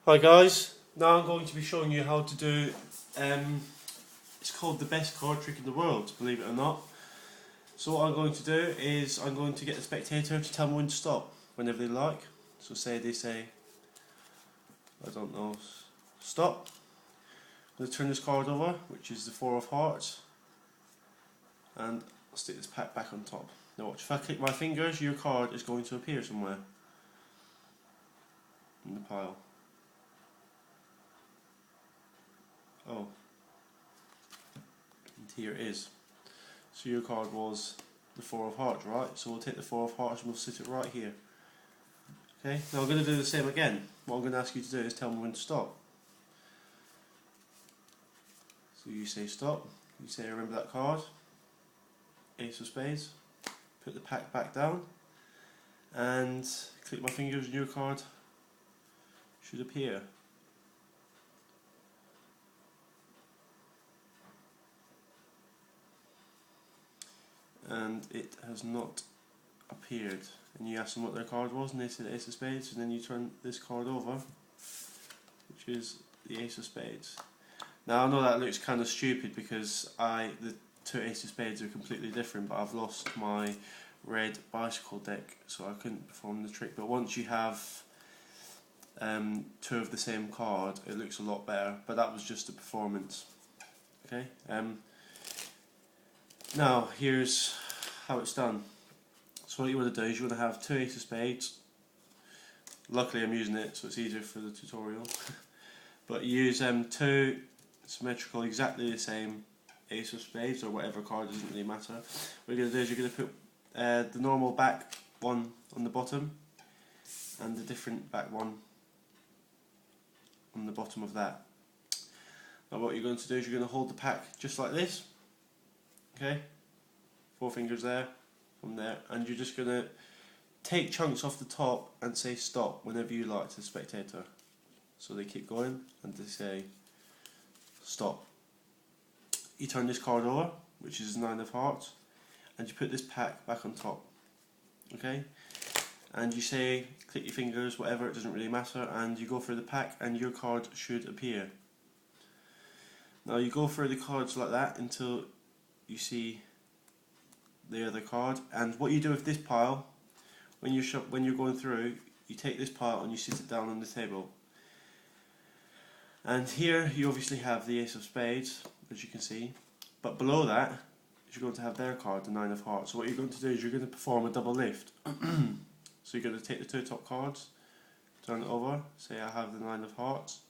Hi guys, now I'm going to be showing you how to do, it's called the best card trick in the world, believe it or not. So what I'm going to do is I'm going to get the spectator to tell me when to stop, whenever they like. So say they say, I don't know, stop. I'm going to turn this card over, which is the Four of Hearts, and I'll stick this pack back on top. Now watch, if I click my fingers, your card is going to appear somewhere in the pile. Oh, and here it is. So your card was the Four of Hearts, right? So we'll take the Four of Hearts and we'll sit it right here. Okay, now I'm going to do the same again. What I'm going to ask you to do is tell me when to stop. So you say stop, you say remember that card, Ace of Spades, put the pack back down, and click my fingers and your card should appear. And it has not appeared. And you ask them what their card was and they said Ace of Spades, and then you turn this card over, which is the Ace of Spades. Now I know that looks kind of stupid because the two Ace of Spades are completely different, but I've lost my red bicycle deck, so I couldn't perform the trick. But once you have two of the same card, it looks a lot better, but that was just a performance. Okay. Now here's how it's done. So what you want to do is you want to have two Ace of Spades. Luckily I'm using it so it's easier for the tutorial. But you use two symmetrical, exactly the same Ace of Spades or whatever card, doesn't really matter. What you're going to do is you're going to put the normal back one on the bottom and the different back one on the bottom of that. Now what you're going to do is you're going to hold the pack just like this. Okay, four fingers there, from there, and you're just going to take chunks off the top and say stop whenever you like to the spectator. So they keep going and they say stop. You turn this card over, which is Nine of Hearts, and you put this pack back on top. Okay, and you say click your fingers, whatever, it doesn't really matter, and you go through the pack and your card should appear. Now you go through the cards like that until you see the other card, and what you do with this pile, when you're going through, you take this pile and you sit it down on the table. And here you obviously have the Ace of Spades, as you can see, but below that you're going to have their card, the Nine of Hearts. So what you're going to do is you're going to perform a double lift. So you're going to take the two top cards, turn it over, say I have the Nine of Hearts,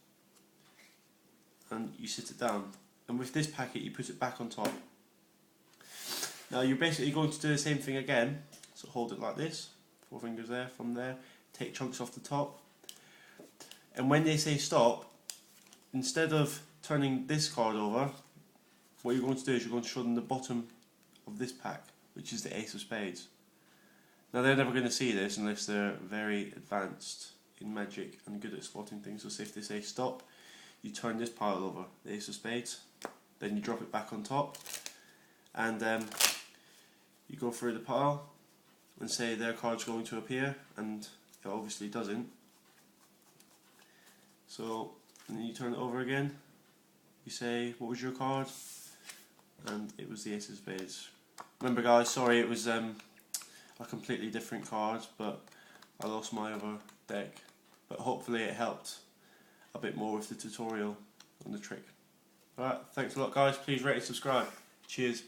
and you sit it down. And with this packet you put it back on top. Now you're basically going to do the same thing again, so hold it like this, four fingers there, from there, take chunks off the top, and when they say stop, instead of turning this card over, what you're going to do is you're going to show them the bottom of this pack, which is the Ace of Spades. Now they're never going to see this unless they're very advanced in magic and good at spotting things, so say if they say stop, you turn this pile over, the Ace of Spades, then you drop it back on top, and you go through the pile and say their card's going to appear, and it obviously doesn't. So, and then you turn it over again, you say what was your card, and it was the Ace of Spades. Remember guys, sorry it was a completely different card, but I lost my other deck, but hopefully it helped a bit more with the tutorial on the trick. Alright, thanks a lot guys, please rate and subscribe. Cheers.